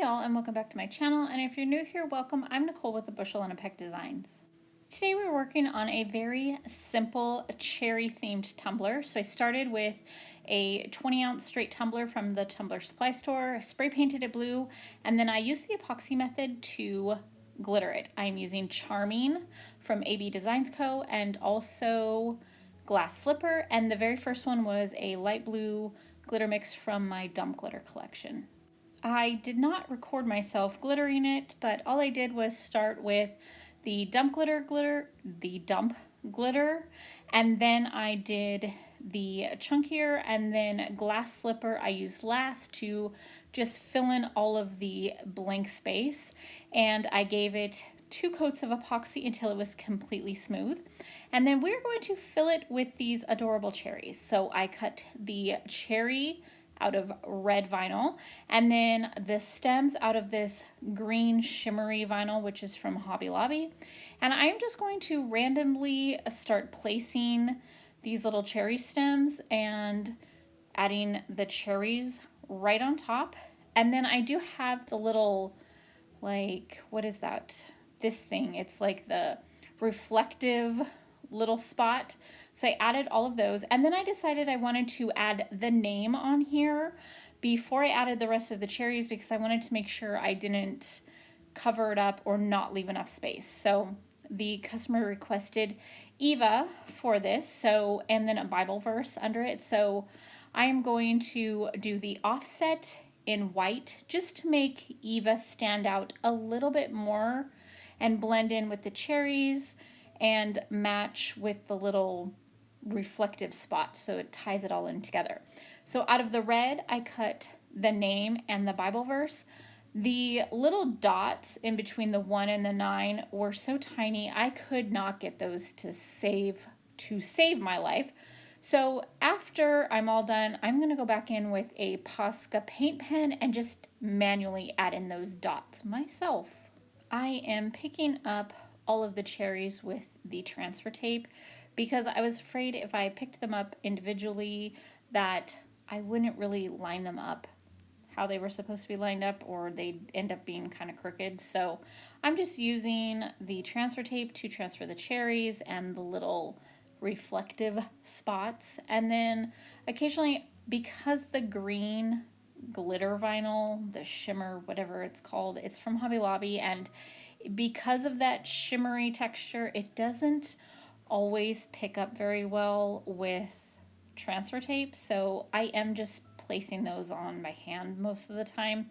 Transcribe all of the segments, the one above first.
all, and welcome back to my channel, and if you're new here, welcome. I'm Nicole with the Bushel and a Peck Designs. Today we're working on a very simple cherry themed tumbler. So I started with a 20-ounce straight tumbler from the tumbler supply store, spray painted it blue, and then I used the epoxy method to glitter it. I'm using Charming from AB Designs Co. and also Glass Slipper, and the very first one was a light blue glitter mix from my Dump Glitter collection. I did not record myself glittering it, but all I did was start with the dump glitter, and then I did the chunkier, and then Glass Slipper I used last to just fill in all of the blank space, and I gave it 2 coats of epoxy until it was completely smooth. And then we're going to fill it with these adorable cherries. So I cut the cherry out of red vinyl, and then the stems out of this green shimmery vinyl, which is from Hobby Lobby. And I'm just going to randomly start placing these little cherry stems and adding the cherries right on top. And then I do have the little, like, what is that? This thing, it's like the reflective little spot. So I added all of those, and then I decided I wanted to add the name on here before I added the rest of the cherries because I wanted to make sure I didn't cover it up or not leave enough space. So the customer requested Eva for this, so, and then a Bible verse under it. So I am going to do the offset in white just to make Eva stand out a little bit more and blend in with the cherries and match with the little reflective spot, so it ties it all in together. So out of the red, I cut the name and the Bible verse. The little dots in between the 1 and the 9 were so tiny, I could not get those to save my life. So after I'm all done, I'm gonna go back in with a Posca paint pen and just manually add in those dots myself. I am picking up all of the cherries with the transfer tape because I was afraid if I picked them up individually that I wouldn't really line them up how they were supposed to be lined up, or they'd end up being kind of crooked. So I'm just using the transfer tape to transfer the cherries and the little reflective spots. And then occasionally, because the green glitter vinyl, the shimmer, whatever it's called, it's from Hobby Lobby, and because of that shimmery texture, it doesn't always pick up very well with transfer tape, so I am just placing those on by hand most of the time.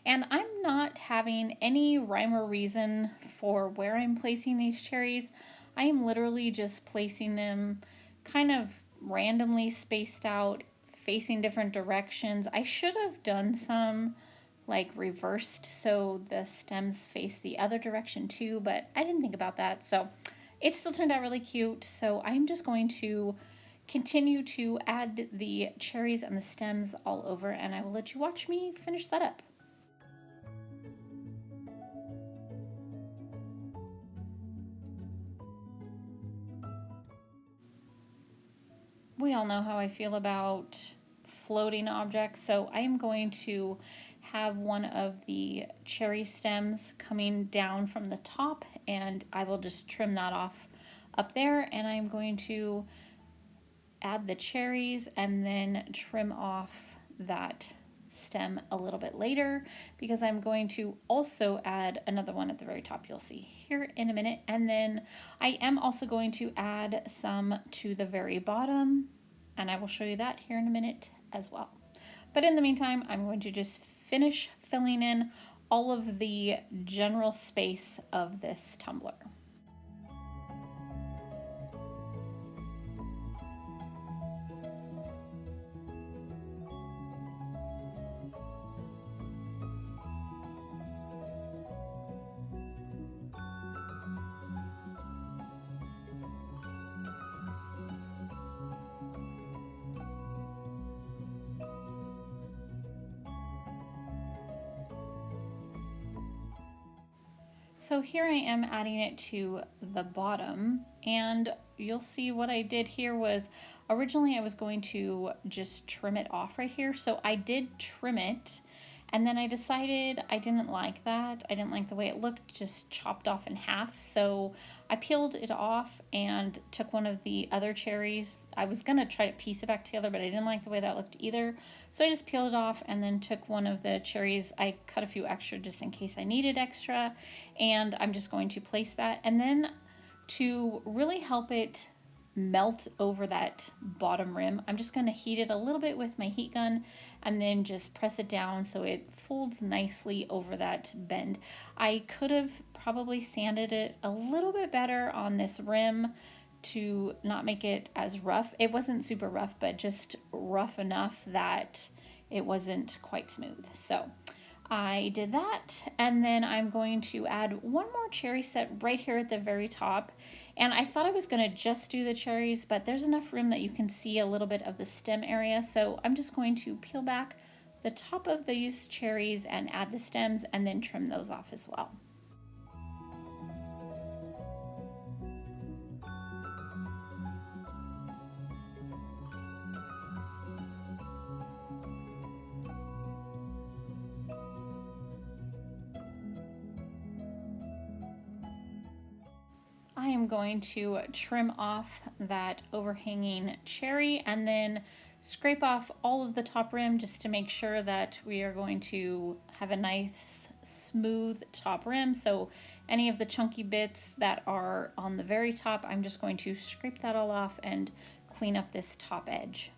And I'm not having any rhyme or reason for where I'm placing these cherries. I am literally just placing them kind of randomly spaced out, facing different directions. I should have done some like reversed so the stems face the other direction too, but I didn't think about that. So it still turned out really cute. So I'm just going to continue to add the cherries and the stems all over, and I will let you watch me finish that up. We all know how I feel about floating objects, so I am going to have one of the cherry stems coming down from the top, and I will just trim that off up there, and I'm going to add the cherries and then trim off that stem a little bit later because I'm going to also add another one at the very top, you'll see here in a minute. And then I am also going to add some to the very bottom, and I will show you that here in a minute as well. But in the meantime, I'm going to just finish filling in all of the general space of this tumbler. So here I am adding it to the bottom, and you'll see what I did here was originally I was going to just trim it off right here. So I did trim it, And then I decided I didn't like that. I didn't like the way it looked, just chopped off in half. So I peeled it off and took one of the other cherries. I was gonna try to piece it back together, but I didn't like the way that looked either. So I just peeled it off and then took one of the cherries. I cut a few extra just in case I needed extra. And I'm just going to place that. And then to really help it melt over that bottom rim, I'm just going to heat it a little bit with my heat gun and then just press it down so it folds nicely over that bend. I could have probably sanded it a little bit better on this rim to not make it as rough. It wasn't super rough, but just rough enough that it wasn't quite smooth. So I did that, and then I'm going to add one more cherry set right here at the very top. And I thought I was going to just do the cherries, but there's enough room that you can see a little bit of the stem area. So I'm just going to peel back the top of these cherries and add the stems and then trim those off as well. I am going to trim off that overhanging cherry and then scrape off all of the top rim just to make sure that we are going to have a nice smooth top rim. So any of the chunky bits that are on the very top, I'm just going to scrape that all off and clean up this top edge.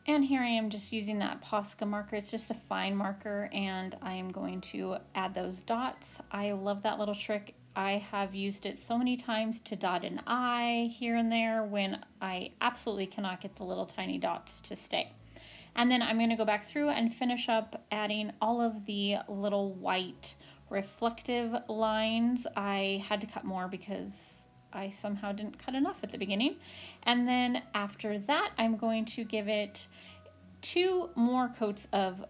And here I am just using that Posca marker. It's just a fine marker, and I am going to add those dots. I love that little trick. I have used it so many times to dot an eye here and there when I absolutely cannot get the little tiny dots to stay. And then I'm going to go back through and finish up adding all of the little white reflective lines. I had to cut more because I somehow didn't cut enough at the beginning. And then after that, I'm going to give it just one coat of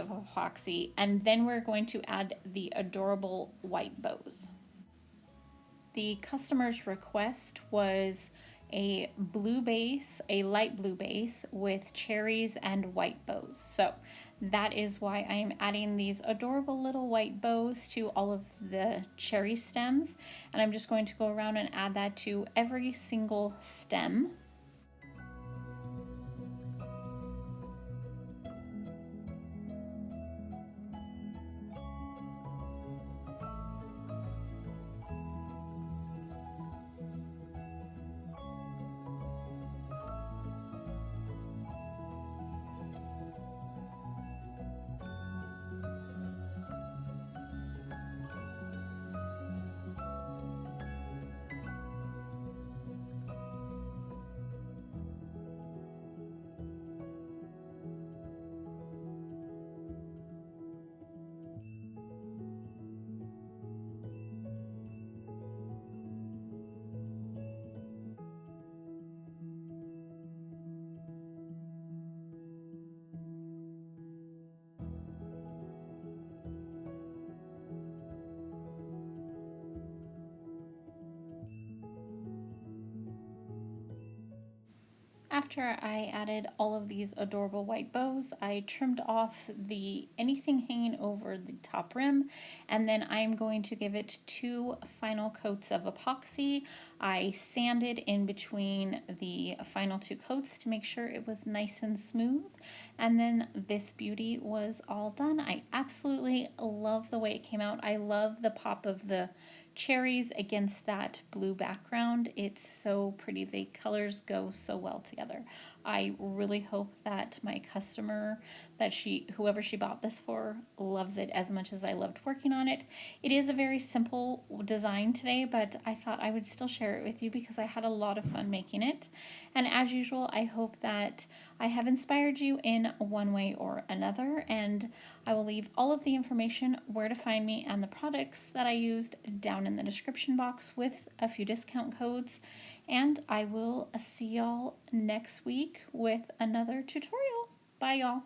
epoxy, and then we're going to add the adorable white bows. The customer's request was a blue base, a light blue base with cherries and white bows. So that is why I am adding these adorable little white bows to all of the cherry stems. And I'm just going to go around and add that to every single stem. After I added all of these adorable white bows, I trimmed off anything hanging over the top rim, and then I'm going to give it 2 final coats of epoxy. I sanded in between the final 2 coats to make sure it was nice and smooth, and then this beauty was all done. I absolutely love the way it came out. I love the pop of the cherries against that blue background. It's so pretty. The colors go so well together. I really hope that my customer, whoever she bought this for, loves it as much as I loved working on it. It is a very simple design today, but I thought I would still share it with you because I had a lot of fun making it. And as usual, I hope that I have inspired you in one way or another, and I will leave all of the information, where to find me, and the products that I used down in the description box with a few discount codes. and I will see y'all next week with another tutorial. Bye, y'all.